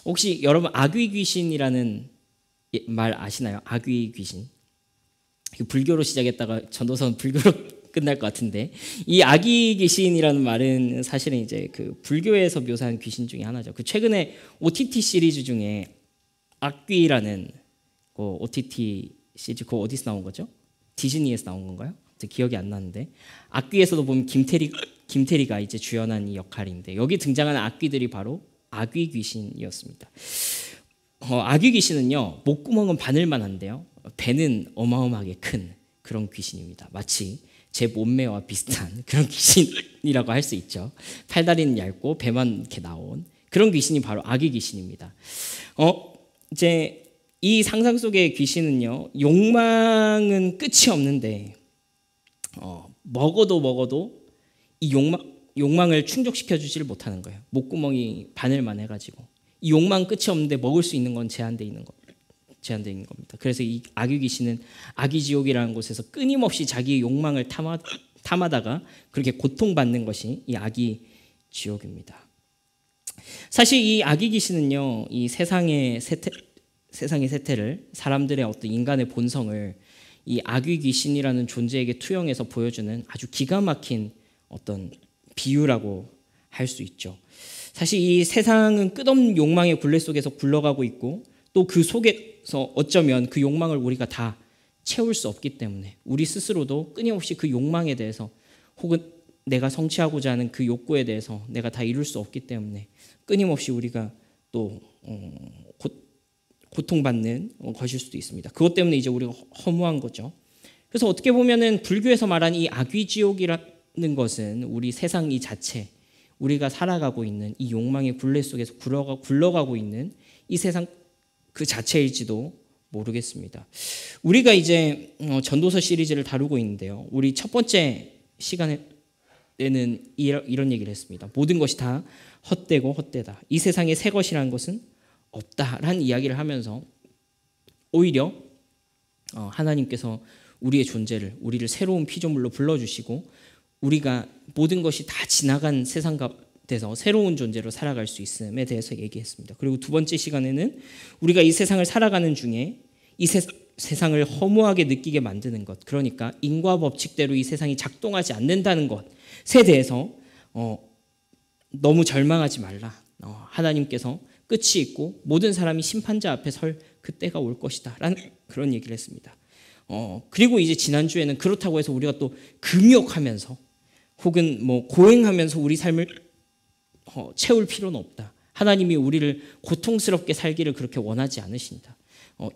혹시 여러분 아귀 귀신이라는 말 아시나요? 아귀 귀신. 불교로 시작했다가 전도서는 불교로 끝날 것 같은데, 이 아귀 귀신이라는 말은 사실은 이제 그 불교에서 묘사한 귀신 중에 하나죠. 그 최근에 OTT 시리즈 중에 악귀라는 그 OTT 시리즈, 그거 어디서 나온 거죠? 디즈니에서 나온 건가요? 기억이 안 나는데, 악귀에서도 보면 김태리가 이제 주연한 이 역할인데, 여기 등장하는 악귀들이 바로 아귀 귀신이었습니다. 아귀 귀신은요, 목구멍은 바늘만 한데요, 배는 어마어마하게 큰 그런 귀신입니다. 마치 제 몸매와 비슷한 그런 귀신이라고 할 수 있죠. 팔다리는 얇고 배만 이렇게 나온 그런 귀신이 바로 아귀 귀신입니다. 이제 이 상상 속의 귀신은요, 욕망은 끝이 없는데 먹어도 이 욕망을 충족시켜 주지를 못하는 거예요. 목구멍이 바늘만 해가지고 이 욕망 끝이 없는데 먹을 수 있는 건 제한되어 있는 겁니다. 그래서 이 아귀 귀신은 아귀 지옥이라는 곳에서 끊임없이 자기의 욕망을 탐하다가 그렇게 고통받는 것이 이 아귀 지옥입니다. 사실 이 아귀 귀신은요, 이 세상의 세태를, 사람들의 어떤 인간의 본성을 이 아귀 귀신이라는 존재에게 투영해서 보여주는 아주 기가 막힌 어떤 비유라고 할 수 있죠. 사실 이 세상은 끝없는 욕망의 굴레 속에서 굴러가고 있고, 또 그 속에서 어쩌면 그 욕망을 우리가 다 채울 수 없기 때문에 우리 스스로도 끊임없이 그 욕망에 대해서, 혹은 내가 성취하고자 하는 그 욕구에 대해서 내가 다 이룰 수 없기 때문에 끊임없이 우리가 또 고통받는 것일 수도 있습니다. 그것 때문에 이제 우리가 허무한 거죠. 그래서 어떻게 보면은 불교에서 말하는 이 아귀지옥이라는 것은 우리 세상 이 자체, 우리가 살아가고 있는 이 욕망의 굴레 속에서 굴러가고 있는 이 세상 그 자체일지도 모르겠습니다. 우리가 이제 전도서 시리즈를 다루고 있는데요, 우리 첫 번째 시간에는 이런 얘기를 했습니다. 모든 것이 다 헛되고 헛되다. 이 세상에 새 것이라는 것은 없다라는 이야기를 하면서 오히려 하나님께서 우리의 존재를, 우리를 새로운 피조물로 불러주시고 우리가 모든 것이 다 지나간 세상 가운데서 새로운 존재로 살아갈 수 있음에 대해서 얘기했습니다. 그리고 두 번째 시간에는 우리가 이 세상을 살아가는 중에 이 세상을 허무하게 느끼게 만드는 것, 그러니까 인과 법칙대로 이 세상이 작동하지 않는다는 것에 대해서 너무 절망하지 말라. 하나님께서 끝이 있고 모든 사람이 심판자 앞에 설 그때가 올 것이다 라는 그런 얘기를 했습니다. 그리고 이제 지난주에는 그렇다고 해서 우리가 또 금욕하면서 혹은 뭐 고행하면서 우리 삶을 채울 필요는 없다. 하나님이 우리를 고통스럽게 살기를 그렇게 원하지 않으신다.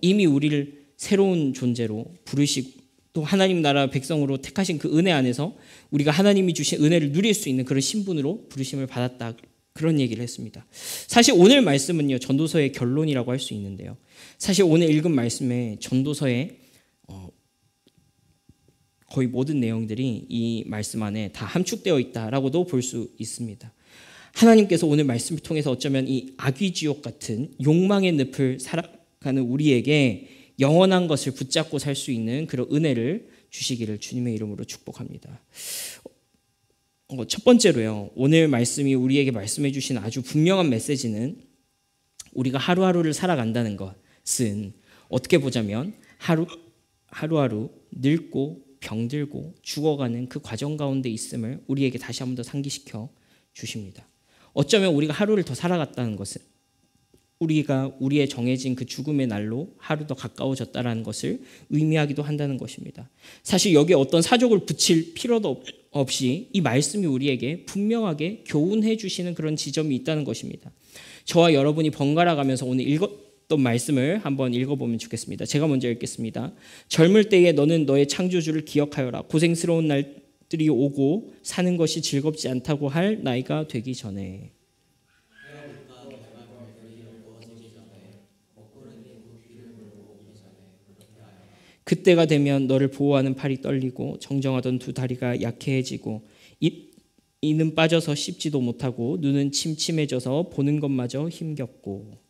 이미 우리를 새로운 존재로 부르시고 또 하나님 나라 백성으로 택하신 그 은혜 안에서 우리가 하나님이 주신 은혜를 누릴 수 있는 그런 신분으로 부르심을 받았다. 그런 얘기를 했습니다. 사실 오늘 말씀은요, 전도서의 결론이라고 할 수 있는데요, 사실 오늘 읽은 말씀에 전도서의 거의 모든 내용들이 이 말씀 안에 다 함축되어 있다라고도 볼 수 있습니다. 하나님께서 오늘 말씀을 통해서 어쩌면 이 아귀지옥 같은 욕망의 늪을 살아가는 우리에게 영원한 것을 붙잡고 살 수 있는 그런 은혜를 주시기를 주님의 이름으로 축복합니다. 첫 번째로요, 오늘 말씀이 우리에게 말씀해 주신 아주 분명한 메시지는 우리가 하루하루를 살아간다는 것은 어떻게 보자면 하루하루 늙고 병들고 죽어가는 그 과정 가운데 있음을 우리에게 다시 한 번 더 상기시켜 주십니다. 어쩌면 우리가 하루를 더 살아갔다는 것은 우리가 우리의 정해진 그 죽음의 날로 하루 더 가까워졌다는 것을 의미하기도 한다는 것입니다. 사실 여기에 어떤 사족을 붙일 필요도 없이 이 말씀이 우리에게 분명하게 교훈해 주시는 그런 지점이 있다는 것입니다. 저와 여러분이 번갈아 가면서 오늘 읽었던 말씀을 한번 읽어보면 좋겠습니다. 제가 먼저 읽겠습니다. 젊을 때에 너는 너의 창조주를 기억하여라. 고생스러운 날들이 오고 사는 것이 즐겁지 않다고 할 나이가 되기 전에. 그때가 되면 너를 보호하는 팔이 떨리고 정정하던 두 다리가 약해지고 이는 빠져서 씹지도 못하고 눈은 침침해져서 보는 것마저 힘겹고.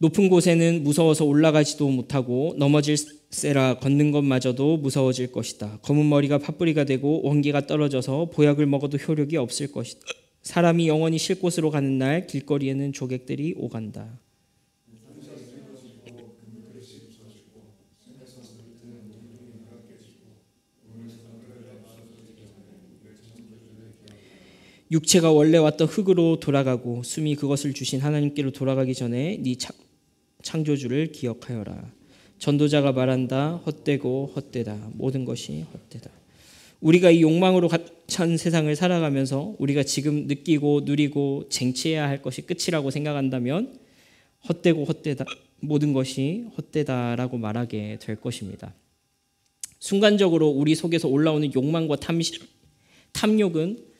높은 곳에는 무서워서 올라가지도 못하고 넘어질세라 걷는 것마저도 무서워질 것이다. 검은 머리가 팥뿌리가 되고 원기가 떨어져서 보약을 먹어도 효력이 없을 것이다. 사람이 영원히 쉴 곳으로 가는 날 길거리에는 조객들이 오간다. 육체가 원래 왔던 흙으로 돌아가고 숨이 그것을 주신 하나님께로 돌아가기 전에 네 창조주를 기억하여라. 전도자가 말한다. 헛되고 헛되다. 모든 것이 헛되다. 우리가 이 욕망으로 찬 세상을 살아가면서 우리가 지금 느끼고 누리고 쟁취해야 할 것이 끝이라고 생각한다면 헛되고 헛되다. 모든 것이 헛되다라고 말하게 될 것입니다. 순간적으로 우리 속에서 올라오는 욕망과 탐욕은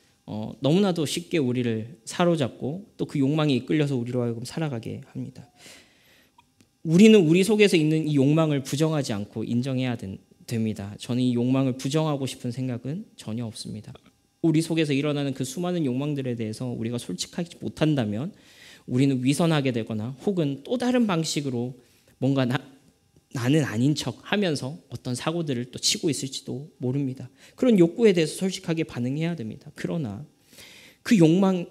너무나도 쉽게 우리를 사로잡고 또 그 욕망에 이끌려서 우리로 하여금 살아가게 합니다. 우리는 우리 속에서 있는 이 욕망을 부정하지 않고 인정해야 됩니다. 저는 이 욕망을 부정하고 싶은 생각은 전혀 없습니다. 우리 속에서 일어나는 그 수많은 욕망들에 대해서 우리가 솔직하지 못한다면 우리는 위선하게 되거나 혹은 또 다른 방식으로 뭔가 나는 아닌 척 하면서 어떤 사고들을 또 치고 있을지도 모릅니다. 그런 욕구에 대해서 솔직하게 반응해야 됩니다. 그러나 그 욕망을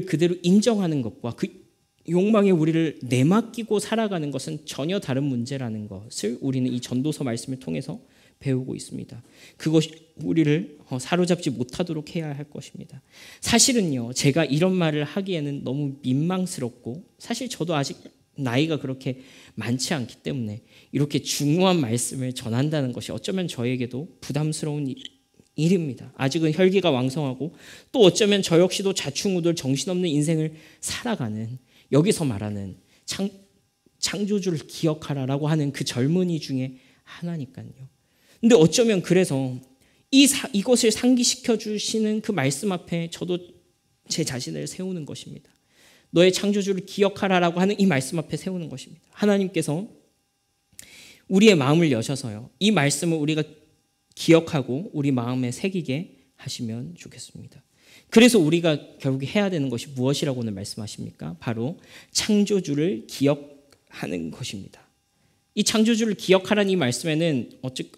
그대로 인정하는 것과 그 욕망에 우리를 내맡기고 살아가는 것은 전혀 다른 문제라는 것을 우리는 이 전도서 말씀을 통해서 배우고 있습니다. 그것이 우리를 사로잡지 못하도록 해야 할 것입니다. 사실은요, 제가 이런 말을 하기에는 너무 민망스럽고 사실 저도 아직 나이가 그렇게 많지 않기 때문에 이렇게 중요한 말씀을 전한다는 것이 어쩌면 저에게도 부담스러운 일입니다. 아직은 혈기가 왕성하고 또 어쩌면 저 역시도 좌충우돌 정신없는 인생을 살아가는, 여기서 말하는 창조주를 기억하라라고 하는 그 젊은이 중에 하나니까요. 근데 어쩌면 그래서 이것을 상기시켜 주시는 그 말씀 앞에 저도 제 자신을 세우는 것입니다. 너의 창조주를 기억하라라고 하는 이 말씀 앞에 세우는 것입니다. 하나님께서 우리의 마음을 여셔서요, 이 말씀을 우리가 기억하고 우리 마음에 새기게 하시면 좋겠습니다. 그래서 우리가 결국에 해야 되는 것이 무엇이라고 오늘 말씀하십니까? 바로 창조주를 기억하는 것입니다. 이 창조주를 기억하라는 이 말씀에는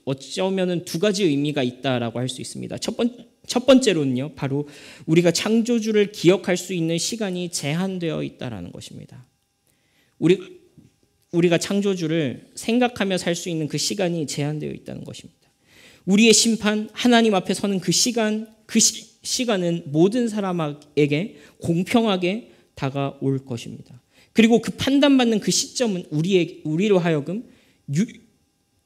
어쩌면 두 가지 의미가 있다라고 할 수 있습니다. 첫 번째로는요, 바로 우리가 창조주를 기억할 수 있는 시간이 제한되어 있다라는 것입니다. 우리가 창조주를 생각하며 살 수 있는 그 시간이 제한되어 있다는 것입니다. 우리의 심판, 하나님 앞에 서는 그 시간은 모든 사람에게 공평하게 다가올 것입니다. 그리고 그 판단받는 그 시점은 우리로 하여금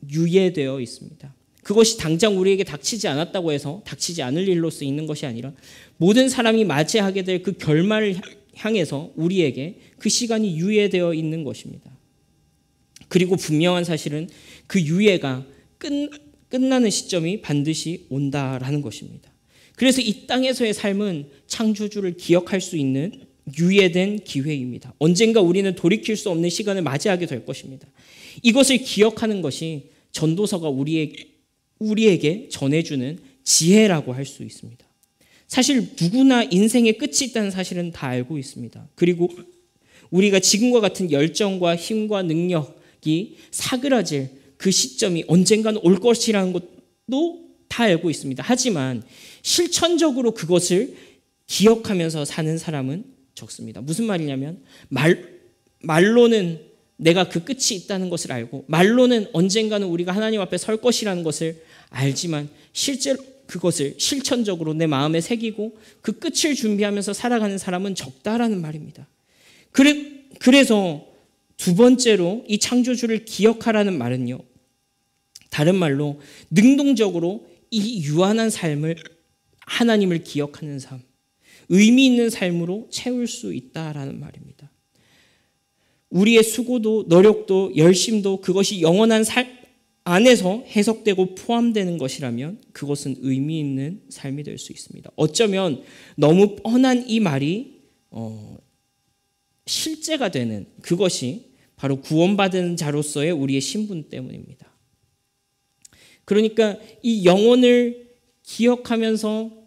유예되어 있습니다. 그것이 당장 우리에게 닥치지 않았다고 해서 닥치지 않을 일로서 있는 것이 아니라 모든 사람이 맞이하게 될 그 결말을 향해서 우리에게 그 시간이 유예되어 있는 것입니다. 그리고 분명한 사실은 그 유예가 끝나는 시점이 반드시 온다라는 것입니다. 그래서 이 땅에서의 삶은 창조주를 기억할 수 있는 유예된 기회입니다. 언젠가 우리는 돌이킬 수 없는 시간을 맞이하게 될 것입니다. 이것을 기억하는 것이 전도서가 우리에게 전해주는 지혜라고 할 수 있습니다. 사실 누구나 인생의 끝이 있다는 사실은 다 알고 있습니다. 그리고 우리가 지금과 같은 열정과 힘과 능력이 사그라질 그 시점이 언젠가는 올 것이라는 것도 다 알고 있습니다. 하지만 실천적으로 그것을 기억하면서 사는 사람은 적습니다. 무슨 말이냐면 말로는 내가 그 끝이 있다는 것을 알고 말로는 언젠가는 우리가 하나님 앞에 설 것이라는 것을 알지만 실제로 그것을 실천적으로 내 마음에 새기고 그 끝을 준비하면서 살아가는 사람은 적다라는 말입니다. 그래서 두 번째로 이 창조주를 기억하라는 말은요, 다른 말로 능동적으로 이 유한한 삶을 하나님을 기억하는 삶, 의미 있는 삶으로 채울 수 있다라는 말입니다. 우리의 수고도 노력도 열심도 그것이 영원한 삶 안에서 해석되고 포함되는 것이라면 그것은 의미 있는 삶이 될 수 있습니다. 어쩌면 너무 뻔한 이 말이 실제가 되는 그것이 바로 구원받은 자로서의 우리의 신분 때문입니다. 그러니까 이 영혼을 기억하면서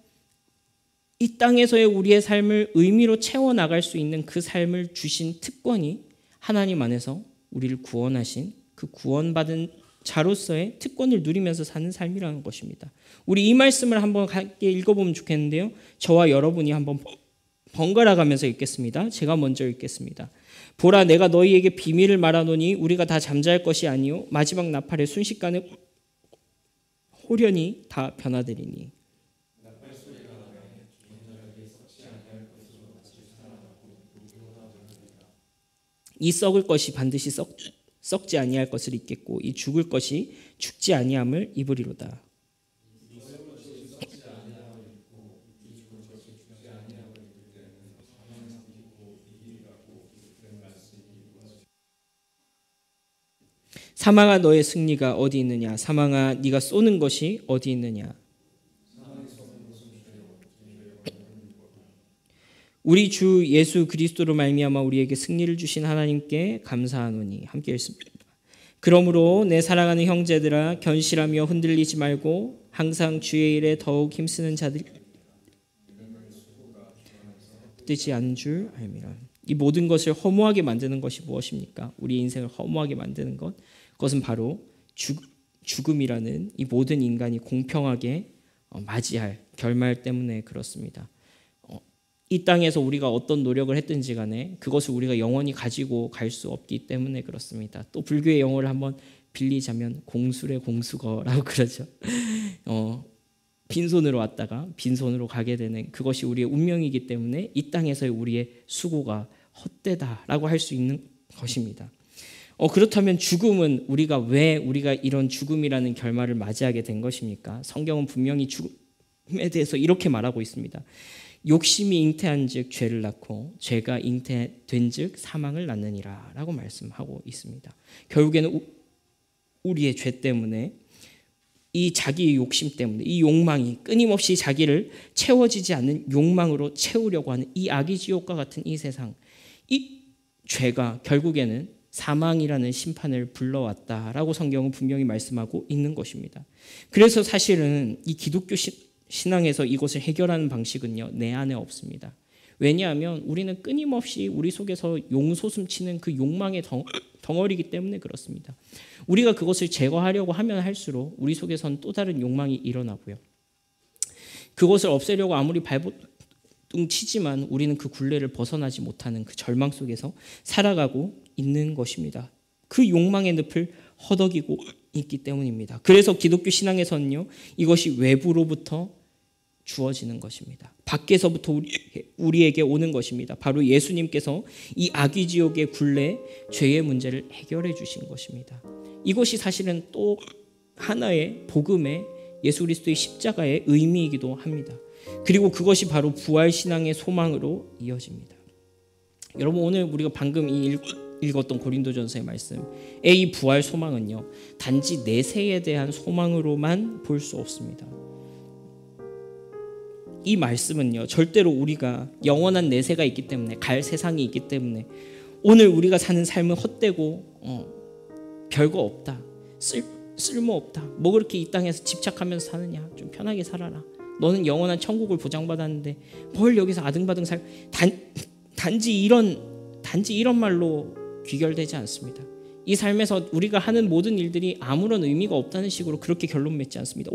이 땅에서의 우리의 삶을 의미로 채워나갈 수 있는 그 삶을 주신 특권이 하나님 안에서 우리를 구원하신 그 구원받은 자로서의 특권을 누리면서 사는 삶이라는 것입니다. 우리 이 말씀을 한번 함께 읽어보면 좋겠는데요. 저와 여러분이 한번 번갈아 가면서 읽겠습니다. 제가 먼저 읽겠습니다. 보라, 내가 너희에게 비밀을 말하노니 우리가 다 잠잘 것이 아니요 마지막 나팔에 순식간에 호련히 다 변화되리니. 이 썩을 것이 반드시 썩지 아니할 것을 입겠고 이 죽을 것이 죽지 아니함을 입으리로다. 사망아, 너의 승리가 어디 있느냐? 사망아, 네가 쏘는 것이 어디 있느냐? 우리 주 예수 그리스도로 말미암아 우리에게 승리를 주신 하나님께 감사하노니. 함께 읽습니다. 그러므로 내 사랑하는 형제들아, 견실하며 흔들리지 말고 항상 주의 일에 더욱 힘쓰는 자들 뜻이 않은 줄 알미라. 이 모든 것을 허무하게 만드는 것이 무엇입니까? 우리 인생을 허무하게 만드는 것, 그것은 바로 죽음이라는 이 모든 인간이 공평하게 맞이할 결말 때문에 그렇습니다. 이 땅에서 우리가 어떤 노력을 했든지 간에 그것을 우리가 영원히 가지고 갈 수 없기 때문에 그렇습니다. 또 불교의 용어를 한번 빌리자면 공술의 공수거라고 그러죠. 빈손으로 왔다가 빈손으로 가게 되는 그것이 우리의 운명이기 때문에 이 땅에서의 우리의 수고가 헛되다라고 할 수 있는 것입니다. 그렇다면 죽음은 왜 우리가 이런 죽음이라는 결말을 맞이하게 된 것입니까? 성경은 분명히 죽음에 대해서 이렇게 말하고 있습니다. 욕심이 잉태한 즉 죄를 낳고 죄가 잉태된 즉 사망을 낳느니라 라고 말씀하고 있습니다. 결국에는 우리의 죄 때문에 이 자기의 욕심 때문에 이 욕망이 끊임없이 자기를 채워지지 않는 욕망으로 채우려고 하는 이 악의 지옥과 같은 이 세상, 이 죄가 결국에는 사망이라는 심판을 불러왔다라고 성경은 분명히 말씀하고 있는 것입니다. 그래서 사실은 이 기독교 신앙에서 이것을 해결하는 방식은요, 내 안에 없습니다. 왜냐하면 우리는 끊임없이 우리 속에서 용솟음치는 그 욕망의 덩어리이기 때문에 그렇습니다. 우리가 그것을 제거하려고 하면 할수록 우리 속에서는 또 다른 욕망이 일어나고요. 그것을 없애려고 아무리 발버둥 치지만 우리는 그 굴레를 벗어나지 못하는 그 절망 속에서 살아가고 있는 것입니다. 그 욕망의 늪을 허덕이고 있기 때문입니다. 그래서 기독교 신앙에서는요, 이것이 외부로부터 주어지는 것입니다. 밖에서부터 우리에게 오는 것입니다. 바로 예수님께서 이 악의 지옥의 굴레, 죄의 문제를 해결해 주신 것입니다. 이것이 사실은 또 하나의 복음의 예수 그리스도의 십자가의 의미이기도 합니다. 그리고 그것이 바로 부활신앙의 소망으로 이어집니다. 여러분, 오늘 우리가 방금 읽었던 고린도전서의 말씀, 이 부활 소망은요, 단지 내세에 대한 소망으로만 볼 수 없습니다. 이 말씀은요, 절대로 우리가 영원한 내세가 있기 때문에, 갈 세상이 있기 때문에 오늘 우리가 사는 삶은 헛되고 별거 없다, 쓸모 없다, 뭐 그렇게 이 땅에서 집착하면서 사느냐, 좀 편하게 살아라, 너는 영원한 천국을 보장받았는데 뭘 여기서 아등바등 단지 이런 말로 귀결되지 않습니다. 이 삶에서 우리가 하는 모든 일들이 아무런 의미가 없다는 식으로 그렇게 결론 맺지 않습니다.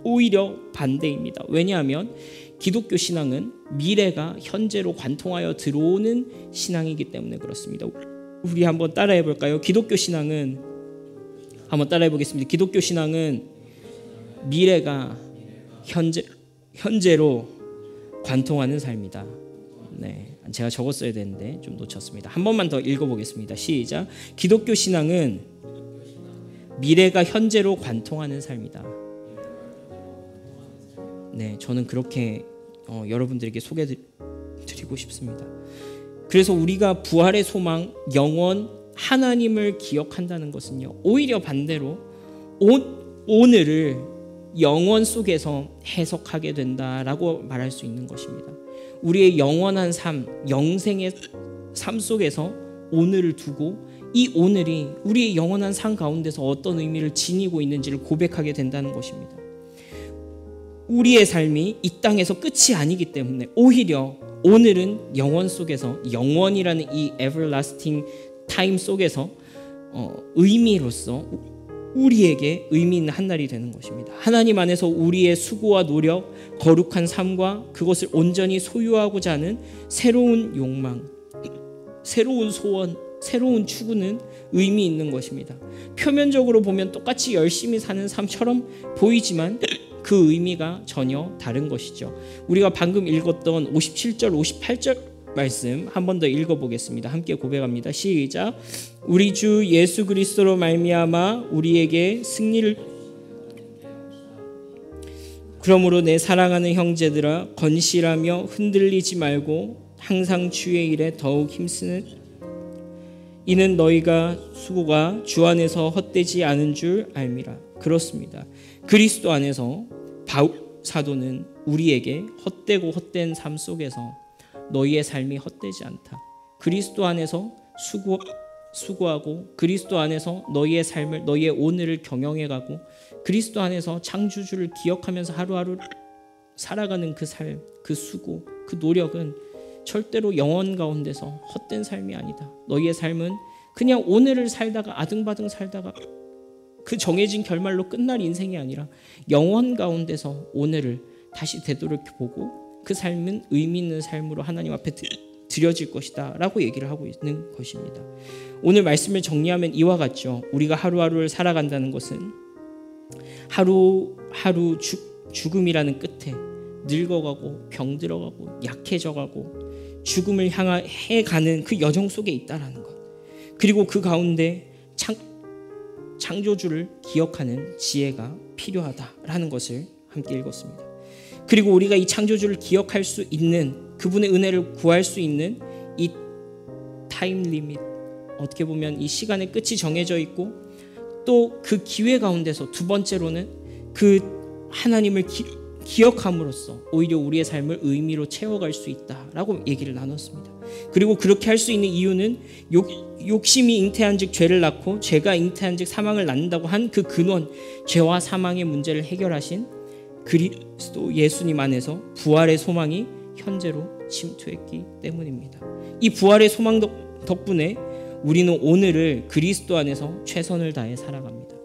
오히려 반대입니다. 왜냐하면 기독교 신앙은 미래가 현재로 관통하여 들어오는 신앙이기 때문에 그렇습니다. 우리 한번 따라해 볼까요? 기독교 신앙은, 한번 따라해 보겠습니다. 기독교 신앙은 미래가 현재로 관통하는 삶이다. 네, 제가 적었어야 되는데 좀 놓쳤습니다. 한 번만 더 읽어보겠습니다. 시작. 기독교 신앙은 미래가 현재로 관통하는 삶이다. 네, 저는 그렇게 여러분들에게 소개드리고 싶습니다. 그래서 우리가 부활의 소망, 영원, 하나님을 기억한다는 것은요, 오히려 반대로 오늘을 영원 속에서 해석하게 된다라고 말할 수 있는 것입니다. 우리의 영원한 삶, 영생의 삶 속에서 오늘을 두고 이 오늘이 우리의 영원한 삶 가운데서 어떤 의미를 지니고 있는지를 고백하게 된다는 것입니다. 우리의 삶이 이 땅에서 끝이 아니기 때문에 오히려 오늘은 영원 속에서, 영원이라는 이 everlasting 타임 속에서 의미로서 우리에게 의미 있는 한 날이 되는 것입니다. 하나님 안에서 우리의 수고와 노력, 거룩한 삶과 그것을 온전히 소유하고자 하는 새로운 욕망, 새로운 소원, 새로운 추구는 의미 있는 것입니다. 표면적으로 보면 똑같이 열심히 사는 삶처럼 보이지만 그 의미가 전혀 다른 것이죠. 우리가 방금 읽었던 57절, 58절 말씀 한 번 더 읽어보겠습니다. 함께 고백합니다. 시작. 우리 주 예수 그리스도로 말미암아 우리에게 승리를. 그러므로 내 사랑하는 형제들아, 건실하며 흔들리지 말고 항상 주의 일에 더욱 힘쓰는 이는 너희가 수고가 주 안에서 헛되지 않은 줄 알미라. 그렇습니다. 그리스도 안에서 바울 사도는 우리에게 헛되고 헛된 삶 속에서 너희의 삶이 헛되지 않다. 그리스도 안에서 수고하고 그리스도 안에서 너희의 삶을, 너희의 오늘을 경영해가고 그리스도 안에서 창조주를 기억하면서 하루하루 살아가는 그 삶, 그 수고, 그 노력은 절대로 영원 가운데서 헛된 삶이 아니다. 너희의 삶은 그냥 오늘을 살다가 아등바등 살다가 그 정해진 결말로 끝날 인생이 아니라 영원 가운데서 오늘을 다시 되돌아보고 그 삶은 의미 있는 삶으로 하나님 앞에 드려질 것이다 라고 얘기를 하고 있는 것입니다. 오늘 말씀을 정리하면 이와 같죠. 우리가 하루하루를 살아간다는 것은 하루하루 죽음이라는 끝에 늙어가고 병들어가고 약해져가고 죽음을 향해 가는 그 여정 속에 있다라는 것. 그리고 그 가운데 창조주를 기억하는 지혜가 필요하다라는 것을 함께 읽었습니다. 그리고 우리가 이 창조주를 기억할 수 있는, 그분의 은혜를 구할 수 있는 이 타임 리밋, 어떻게 보면 이 시간의 끝이 정해져 있고 또 그 기회 가운데서 두 번째로는 그 하나님을 기억함으로써 오히려 우리의 삶을 의미로 채워갈 수 있다라고 얘기를 나눴습니다. 그리고 그렇게 할 수 있는 이유는 욕심이 잉태한 즉 죄를 낳고 죄가 잉태한 즉 사망을 낳는다고 한 그 근원, 죄와 사망의 문제를 해결하신 그리스도 예수님 안에서 부활의 소망이 현재로 침투했기 때문입니다. 이 부활의 소망 덕분에 우리는 오늘을 그리스도 안에서 최선을 다해 살아갑니다.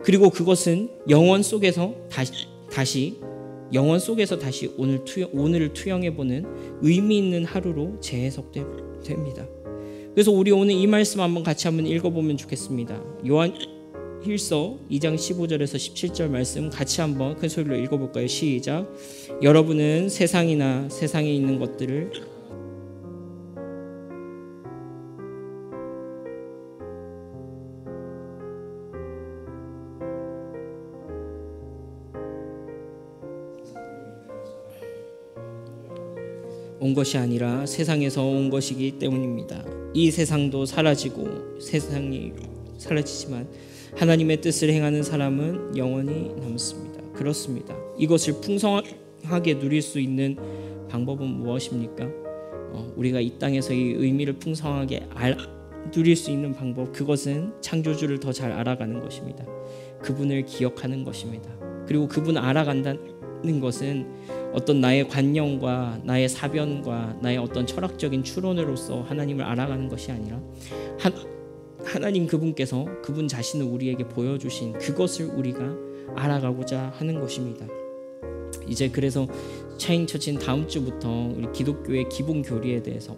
그리고 그것은 영원 속에서 다시 오늘을 투영해보는 의미 있는 하루로 재해석됩니다. 그래서 우리 오늘 이 말씀 한번 같이 한번 읽어보면 좋겠습니다. 요한일서 2장 15절에서 17절 말씀 같이 한번 큰 소리로 읽어볼까요? 시작. 여러분은 세상이나 세상에 있는 것들을 온 것이 아니라 세상에서 온 것이기 때문입니다. 이 세상도 사라지고 세상이 사라지지만 하나님의 뜻을 행하는 사람은 영원히 남습니다. 그렇습니다. 이것을 풍성하게 누릴 수 있는 방법은 무엇입니까? 우리가 이 땅에서 이 의미를 풍성하게 누릴 수 있는 방법, 그것은 창조주를 더 잘 알아가는 것입니다. 그분을 기억하는 것입니다. 그리고 그분을 알아간다는 것은 어떤 나의 관념과 나의 사변과 나의 어떤 철학적인 추론으로서 하나님을 알아가는 것이 아니라 하나님 그분께서 그분 자신을 우리에게 보여주신 그것을 우리가 알아가고자 하는 것입니다. 이제 그래서 차잉처치는 다음 주부터 우리 기독교의 기본 교리에 대해서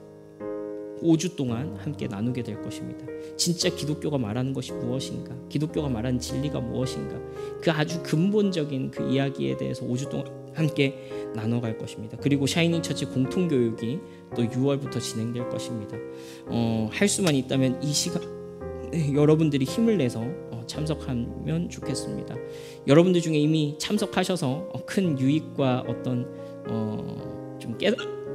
5주 동안 함께 나누게 될 것입니다. 진짜 기독교가 말하는 것이 무엇인가? 기독교가 말하는 진리가 무엇인가? 그 아주 근본적인 그 이야기에 대해서 5주 동안 함께 나눠갈 것입니다. 그리고 샤이닝 처치 공통교육이 또 6월부터 진행될 것입니다. 할 수만 있다면 이 시간 여러분들이 힘을 내서 참석하면 좋겠습니다. 여러분들 중에 이미 참석하셔서 큰 유익과 어떤 좀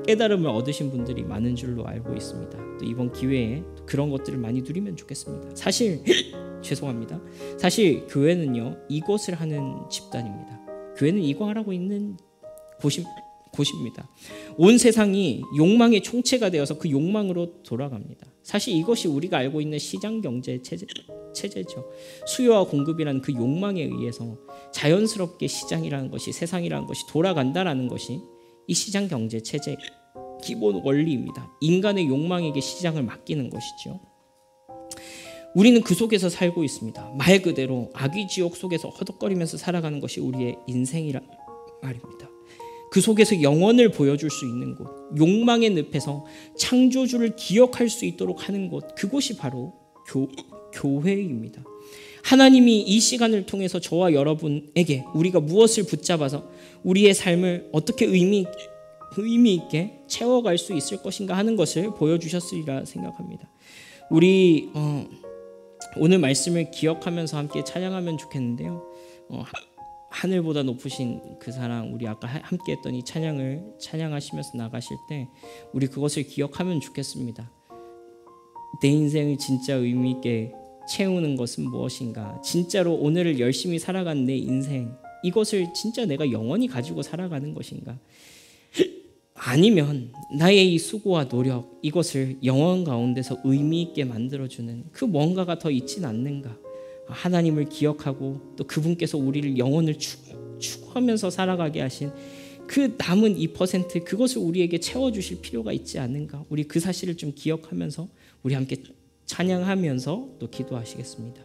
깨달음을 얻으신 분들이 많은 줄로 알고 있습니다. 또 이번 기회에 그런 것들을 많이 누리면 좋겠습니다. 사실 죄송합니다. 사실 교회는요, 이것을 하는 집단입니다. 교회는 이거 하라고 있는 곳입니다. 온 세상이 욕망의 총체가 되어서 그 욕망으로 돌아갑니다. 사실 이것이 우리가 알고 있는 시장 경제 체제죠. 수요와 공급이라는 그 욕망에 의해서 자연스럽게 시장이라는 것이, 세상이라는 것이 돌아간다라는 것이 이 시장 경제 체제의 기본 원리입니다. 인간의 욕망에게 시장을 맡기는 것이죠. 우리는 그 속에서 살고 있습니다. 말 그대로 악의 지옥 속에서 허덕거리면서 살아가는 것이 우리의 인생이란 말입니다. 그 속에서 영원을 보여줄 수 있는 곳, 욕망의 늪에서 창조주를 기억할 수 있도록 하는 곳, 그곳이 바로 교회입니다. 하나님이 이 시간을 통해서 저와 여러분에게 우리가 무엇을 붙잡아서 우리의 삶을 어떻게 의미 있게 채워갈 수 있을 것인가 하는 것을 보여주셨으리라 생각합니다. 우리 오늘 말씀을 기억하면서 함께 찬양하면 좋겠는데요. 하늘보다 높으신 그 사랑, 우리 아까 함께 했던 이 찬양을 찬양하시면서 나가실 때 우리 그것을 기억하면 좋겠습니다. 내 인생을 진짜 의미 있게 채우는 것은 무엇인가? 진짜로 오늘을 열심히 살아간 내 인생, 이것을 진짜 내가 영원히 가지고 살아가는 것인가? 아니면 나의 이 수고와 노력, 이것을 영원 가운데서 의미 있게 만들어주는 그 뭔가가 더 있진 않는가? 하나님을 기억하고 또 그분께서 우리를 영혼을 추구하면서 살아가게 하신 그 남은 2%, 그것을 우리에게 채워주실 필요가 있지 않는가? 우리 그 사실을 좀 기억하면서 우리 함께 찬양하면서 또 기도하시겠습니다.